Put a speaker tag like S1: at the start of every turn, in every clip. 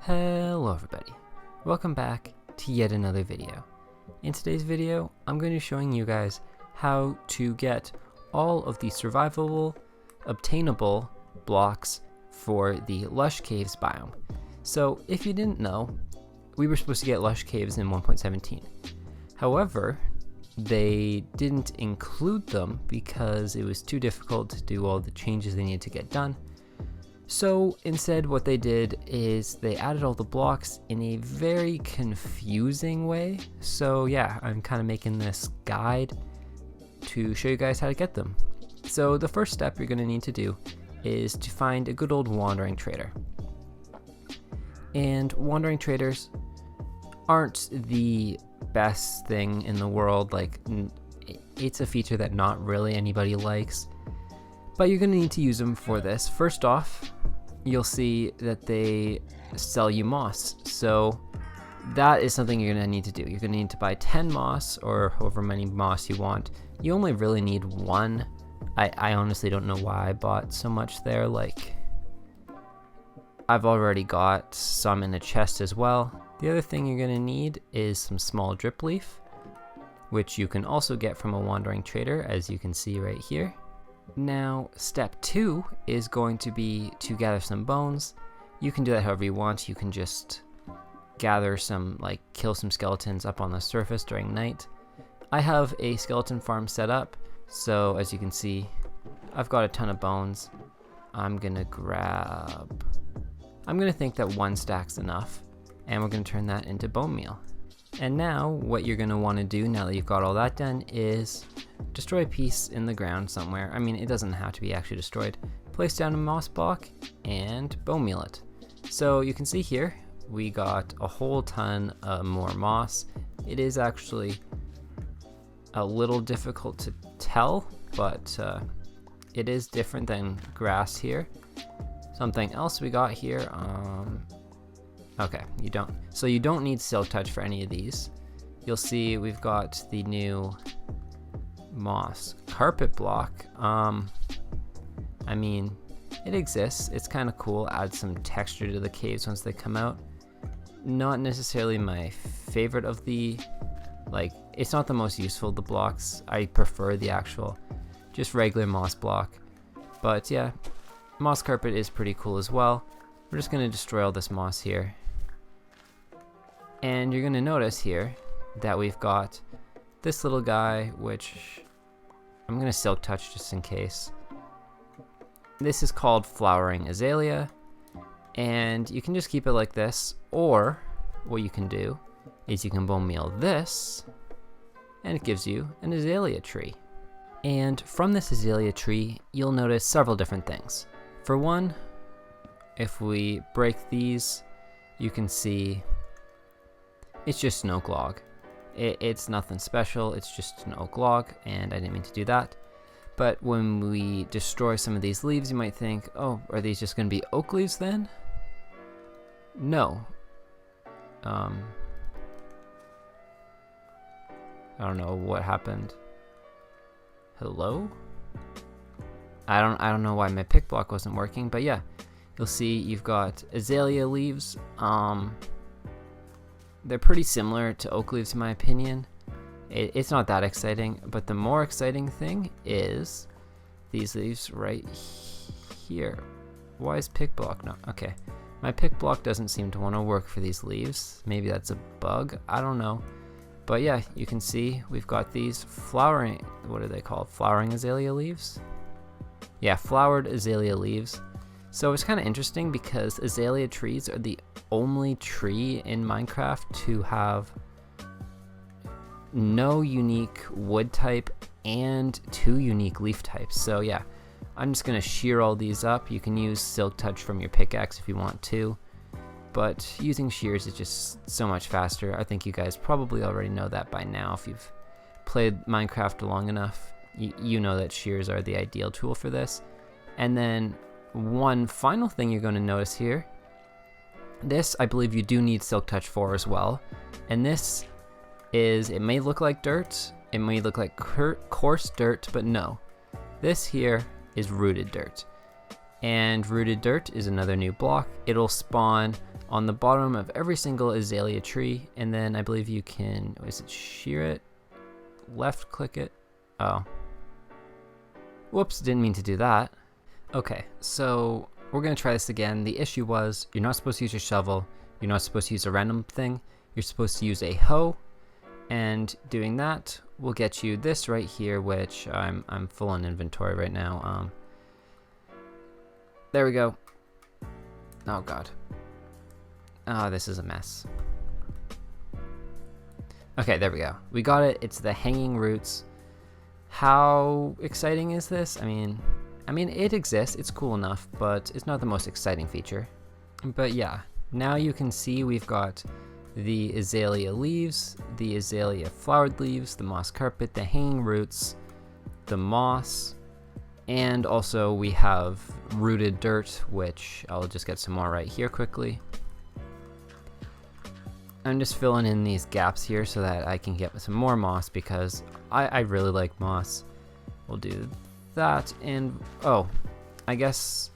S1: Hello everybody, welcome back to yet another video. In today's video, I'm going to be showing you guys how to get all of the survivable, obtainable blocks for the Lush Caves biome. So if you didn't know, we were supposed to get Lush Caves in 1.17. However, they didn't include them because it was too difficult to do all the changes they needed to get done. So instead what they did is they added all the blocks in a very confusing way. So yeah, I'm kind of making this guide to show you guys how to get them. So the first step you're going to need to do is to find a good old wandering trader. And wandering traders aren't the best thing in the world. Like, it's a feature that not really anybody likes, but you're going to need to use them for this. First off, you'll see that they sell you moss. So that is something you're going to need to do. You're going to need to buy 10 moss or however many moss you want. You only really need one. I honestly don't know why I bought so much there. Like, I've already got some in a chest as well. The other thing you're going to need is some small drip leaf, which you can also get from a wandering trader, as you can see right here. Now, step 2 is going to be to gather some bones. You can do that however you want. You can just gather some, like, kill some skeletons up on the surface during night. I have a skeleton farm set up, so as you can see, I've got a ton of bones. I'm gonna think that 1 stack's enough, and we're gonna turn that into bone meal. And now, what you're gonna wanna do now that you've got all that done is destroy a piece in the ground somewhere. I mean, it doesn't have to be actually destroyed. Place down a moss block and bone meal it. So you can see here, we got a whole ton more moss. It is actually a little difficult to tell, but it is different than grass here. Something else we got here, okay, you don't need silk touch for any of these. You'll see we've got the new moss carpet block. I mean, it exists. It's kind of cool. Add some texture to the caves once they come out. Not necessarily my favorite of the, like, it's not the most useful of the blocks. I prefer the actual, just regular moss block. But yeah, moss carpet is pretty cool as well. We're just gonna destroy all this moss here. And you're gonna notice here that we've got this little guy, which I'm gonna silk touch just in case. This is called flowering azalea, and you can just keep it like this, or what you can do is you can bone meal this, and it gives you an azalea tree. And from this azalea tree, you'll notice several different things. For one, if we break these, you can see it's just an oak log. It's nothing special, it's just an oak log, and I didn't mean to do that. But when we destroy some of these leaves, you might think, oh, are these just going to be oak leaves then? No. I don't know what happened. Hello? I don't know why my pick block wasn't working, but yeah, you'll see you've got azalea leaves. They're pretty similar to oak leaves in my opinion. It's not that exciting, but the more exciting thing is these leaves right here. Why is pick block not? Okay, my pick block doesn't seem to want to work for these leaves. Maybe that's a bug, I don't know. But yeah, you can see we've got these flowering, what are they called? Flowering azalea leaves? Yeah, flowered azalea leaves. So it's kind of interesting because azalea trees are the only tree in Minecraft to have no unique wood type and 2 unique leaf types. So yeah, I'm just gonna shear all these up. You can use silk touch from your pickaxe if you want to, but using shears is just so much faster. I think you guys probably already know that by now. If you've played Minecraft long enough, you know that shears are the ideal tool for this. And then one final thing you're going to notice here, this I believe you do need silk touch for as well, and this is, it may look like dirt, it may look like coarse dirt, but no, this here is rooted dirt. And rooted dirt is another new block. It'll spawn on the bottom of every single azalea tree, and then I believe you can, is it shear it? Left click it? Oh. Whoops, didn't mean to do that. Okay, so we're gonna try this again. The issue was you're not supposed to use your shovel, you're not supposed to use a random thing, you're supposed to use a hoe, and doing that will get you this right here, which I'm full on inventory right now. There we go. Oh god. Oh, this is a mess. Okay, there we go. We got it. It's the hanging roots. How exciting is this? I mean, it exists. It's cool enough, but it's not the most exciting feature. But yeah, now you can see we've got the azalea leaves, the azalea flowered leaves, the moss carpet, the hanging roots, the moss, and also we have rooted dirt, which I'll just get some more right here quickly. I'm just filling in these gaps here so that I can get some more moss because I really like moss. We'll do that, and oh, I guess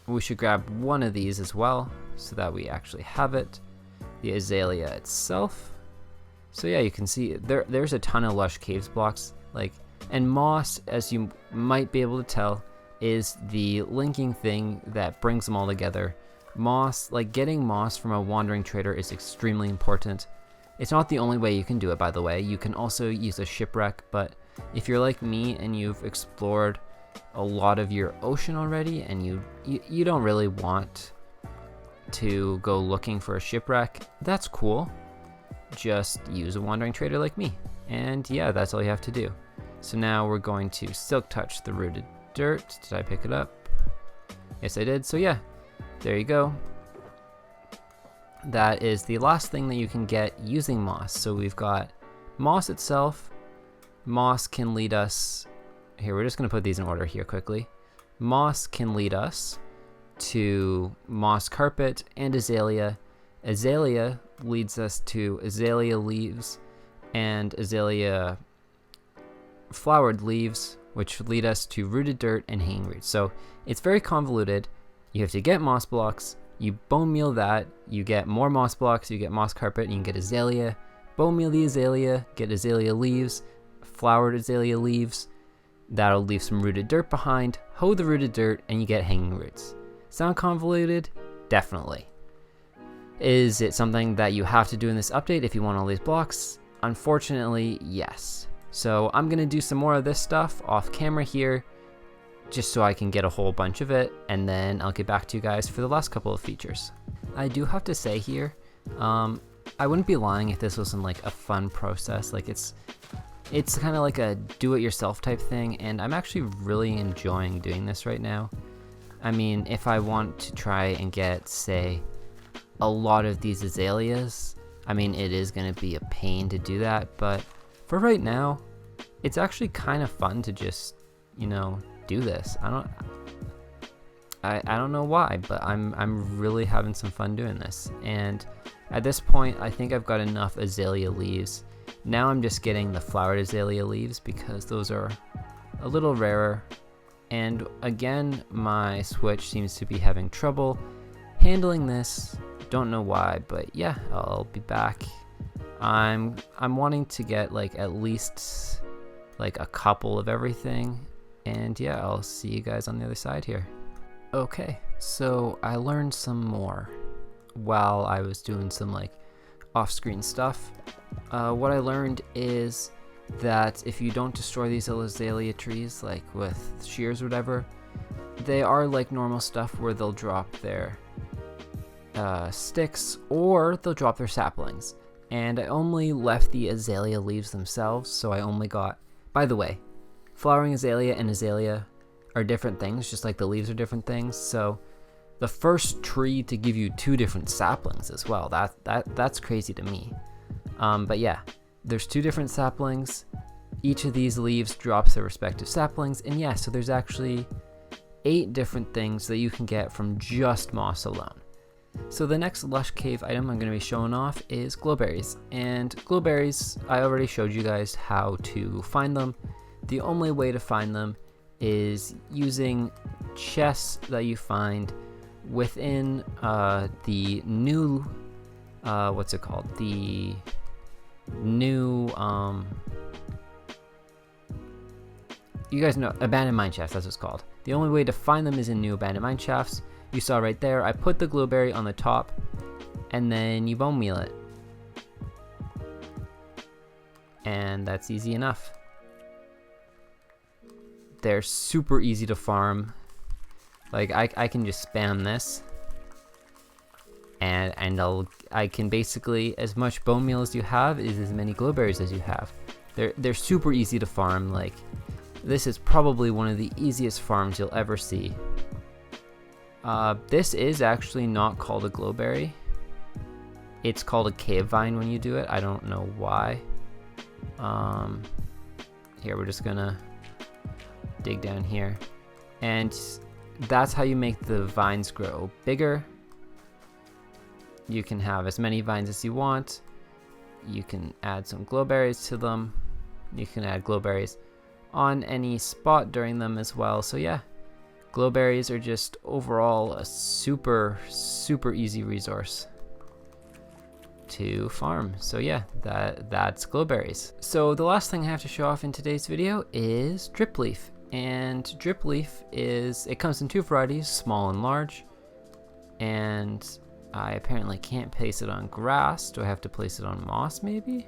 S1: we should grab one of these as well so that we actually have it. The azalea itself. So yeah, you can see there's a ton of Lush Caves blocks, and moss, as you might be able to tell, is the linking thing that brings them all together. Moss, getting moss from a wandering trader is extremely important. It's not the only way you can do it, by the way. You can also use a shipwreck, but if you're like me and you've explored a lot of your ocean already and you don't really want to go looking for a shipwreck, that's cool. Just use a wandering trader like me. And yeah, that's all you have to do. So now we're going to silk touch the rooted dirt. Did I pick it up? Yes, I did. So yeah, there you go. That is the last thing that you can get using moss. So we've got moss itself. Moss can lead us, here, we're just going to put these in order here quickly. Moss can lead us to moss carpet and azalea. Azalea leads us to azalea leaves and azalea flowered leaves, which lead us to rooted dirt and hanging roots. So it's very convoluted. You have to get moss blocks, you bone meal that, you get more moss blocks, you get moss carpet, and you can get azalea. Bone meal the azalea, get azalea leaves, flowered azalea leaves. That'll leave some rooted dirt behind. Hoe the rooted dirt, and you get hanging roots. Sound convoluted? Definitely. Is it something that you have to do in this update if you want all these blocks? Unfortunately, yes. So I'm going to do some more of this stuff off camera here, just so I can get a whole bunch of it, and then I'll get back to you guys for the last couple of features. I do have to say here, I wouldn't be lying if this wasn't a fun process. It's kind of like a do-it-yourself type thing, and I'm actually really enjoying doing this right now. I mean, if I want to try and get, say, a lot of these azaleas, I mean, it is going to be a pain to do that, but for right now, it's actually kind of fun to just, do this. I don't know why, but I'm really having some fun doing this. And at this point, I think I've got enough azalea leaves. Now I'm just getting the flowered azalea leaves because those are a little rarer. And again, my Switch seems to be having trouble handling this. Don't know why, but yeah, I'll be back. I'm wanting to get at least a couple of everything. And yeah, I'll see you guys on the other side here. Okay, so I learned some more while I was doing some off-screen stuff. What I learned is that if you don't destroy these azalea trees with shears or whatever, they are like normal stuff where they'll drop their sticks or they'll drop their saplings. And I only left the azalea leaves themselves, so I only got, by the way, flowering azalea and azalea are different things, just like the leaves are different things. So the first tree to give you two different saplings as well, that's crazy to me. But yeah, there's two different saplings. Each of these leaves drops their respective saplings, and yeah, so there's actually 8 different things that you can get from just moss alone. So the next Lush Cave item I'm going to be showing off is glowberries. And glowberries, I already showed you guys how to find them. The only way to find them is using chests that you find within the new, what's it called? The new, you guys know, abandoned mine shafts, that's what it's called. The only way to find them is in new abandoned mine shafts. You saw right there, I put the glowberry on the top, and then you bone meal it. And that's easy enough. They're super easy to farm. Like I can just spam this, and I can basically, as much bone meal as you have is as many glowberries as you have. They're super easy to farm. Like, this is probably one of the easiest farms you'll ever see. This is actually not called a glowberry. It's called a cave vine when you do it. I don't know why. Here, we're just gonna dig down here, and that's how you make the vines grow bigger. You can have as many vines as you want. You can add some glowberries to them. You can add glowberries on any spot during them as well. So yeah, glowberries are just overall a super easy resource to farm. So yeah, that's glowberries. So the last thing I have to show off in today's video is drip leaf. And drip leaf it comes in two varieties, small and large. And I apparently can't place it on grass. Do I have to place it on moss maybe?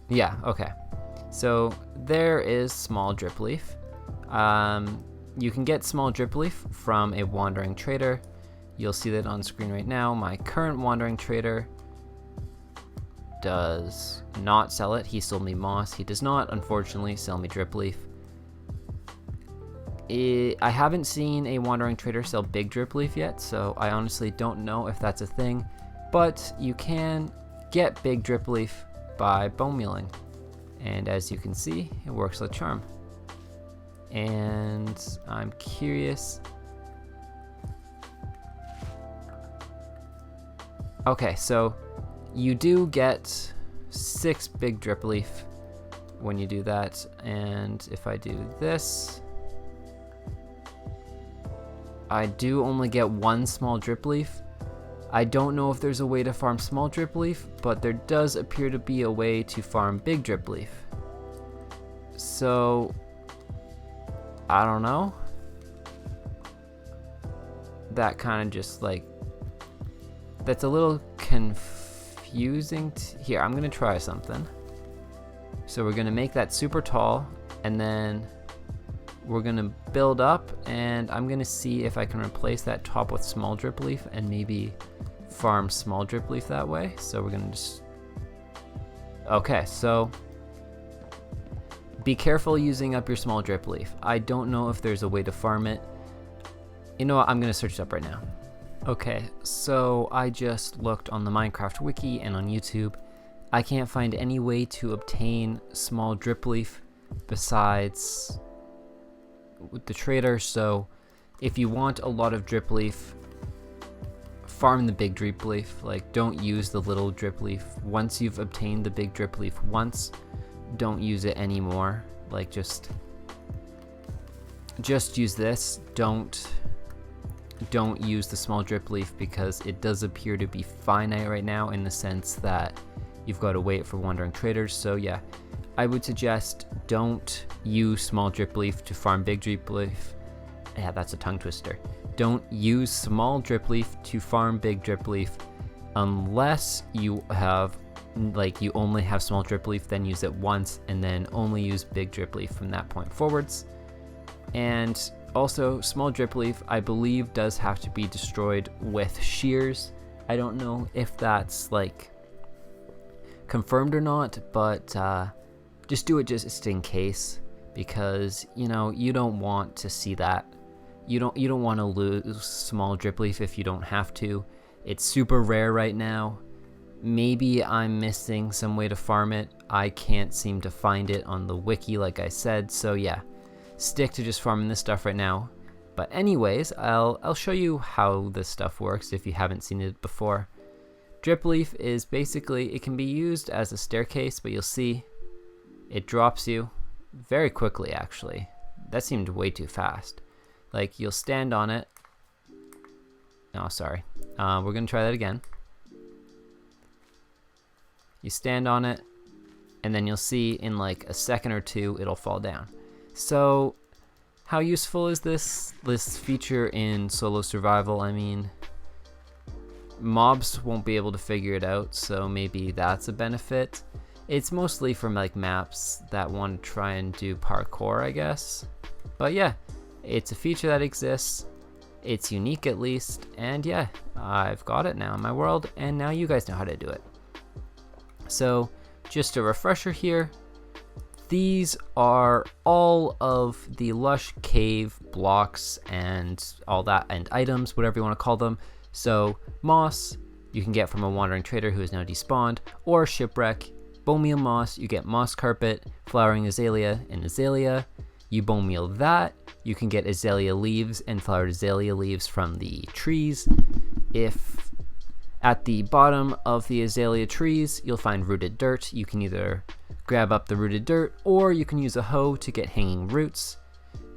S1: Yeah, okay. So there is small drip leaf. You can get small drip leaf from a wandering trader. You'll see that on screen right now. My current wandering trader does not sell it. He sold me moss. He does not, unfortunately, sell me drip leaf. I haven't seen a wandering trader sell big drip leaf yet, so I honestly don't know if that's a thing, but you can get big drip leaf by bone mealing, and as you can see, it works like charm. And I'm curious. Okay, so you do get 6 big drip leaf when you do that, and if I do this, I do only get 1 small drip leaf. I don't know if there's a way to farm small drip leaf, but there does appear to be a way to farm big drip leaf. So I don't know. That kind of just like, that's a little confusing. Here, I'm gonna try something. So we're gonna make that super tall, and then we're gonna build up, and I'm gonna see if I can replace that top with small drip leaf and maybe farm small drip leaf that way. So we're gonna just, okay, so be careful using up your small drip leaf. I don't know if there's a way to farm it. You know what, I'm gonna search it up right now. Okay, so I just looked on the Minecraft wiki and on YouTube. I can't find any way to obtain small drip leaf besides with the trader. So if you want a lot of drip leaf, farm the big drip leaf. Like, don't use the little drip leaf. Once you've obtained the big drip leaf once, don't use it anymore. Like, just use this. Don't use the small drip leaf, because it does appear to be finite right now, in the sense that you've got to wait for wandering traders. So yeah, I would suggest don't use small drip leaf to farm big drip leaf. Yeah, that's a tongue twister. Don't use small drip leaf to farm big drip leaf unless you have, like, you only have small drip leaf, then use it once, and then only use big drip leaf from that point forwards. And also, small drip leaf, I believe, does have to be destroyed with shears. I don't know if that's like confirmed or not, but just do it just in case, because you know you don't want to see that. You don't want to lose small drip leaf if you don't have to. It's super rare right now. Maybe I'm missing some way to farm it. I can't seem to find it on the wiki, like I said. So yeah, stick to just farming this stuff right now. But anyways, I'll show you how this stuff works if you haven't seen it before. Drip leaf is basically, it can be used as a staircase, but you'll see it drops you very quickly, actually. That seemed way too fast. Like, you'll stand on it. Oh, sorry. We're gonna try that again. You stand on it, and then you'll see in like a second or two it'll fall down. So how useful is this feature in solo survival? I mean, mobs won't be able to figure it out, so maybe that's a benefit. It's mostly from like maps that want to try and do parkour, I guess. But yeah, it's a feature that exists. It's unique at least, and yeah, I've got it now in my world, and now you guys know how to do it. So just a refresher here, these are all of the Lush cave blocks and all that, and items, whatever you want to call them. So moss, you can get from a wandering trader who is now despawned, or shipwreck. Bone meal moss, you get moss carpet, flowering azalea, and azalea. You bone meal that, you can get azalea leaves and flowered azalea leaves from the trees. If at the bottom of the azalea trees, you'll find rooted dirt. You can either grab up the rooted dirt, or you can use a hoe to get hanging roots.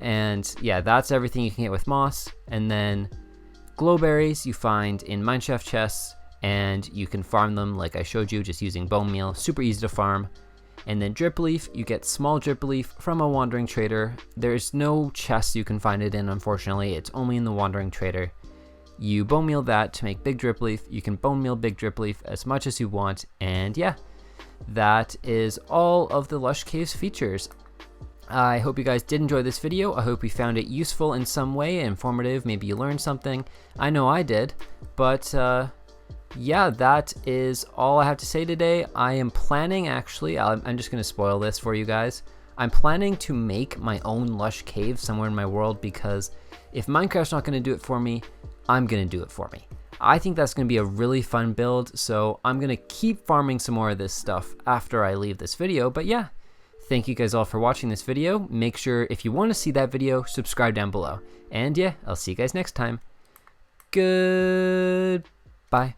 S1: And yeah, that's everything you can get with moss. And then glowberries you find in mineshaft chests, and you can farm them like I showed you, just using bone meal. Super easy to farm. And then drip leaf, you get small drip leaf from a wandering trader. There's no chest you can find it in, unfortunately. It's only in the wandering trader. You bone meal that to make big drip leaf. You can bone meal big drip leaf as much as you want. And yeah, that is all of the Lush Caves features. I hope you guys did enjoy this video. I hope you found it useful in some way, informative. Maybe you learned something. I know I did. But yeah, that is all I have to say today. I am planning, actually, I'm just going to spoil this for you guys. I'm planning to make my own Lush Cave somewhere in my world, because if Minecraft's not going to do it for me, I'm going to do it for me. I think that's going to be a really fun build, so I'm going to keep farming some more of this stuff after I leave this video. But yeah, thank you guys all for watching this video. Make sure, if you want to see that video, subscribe down below. And yeah, I'll see you guys next time. Goodbye.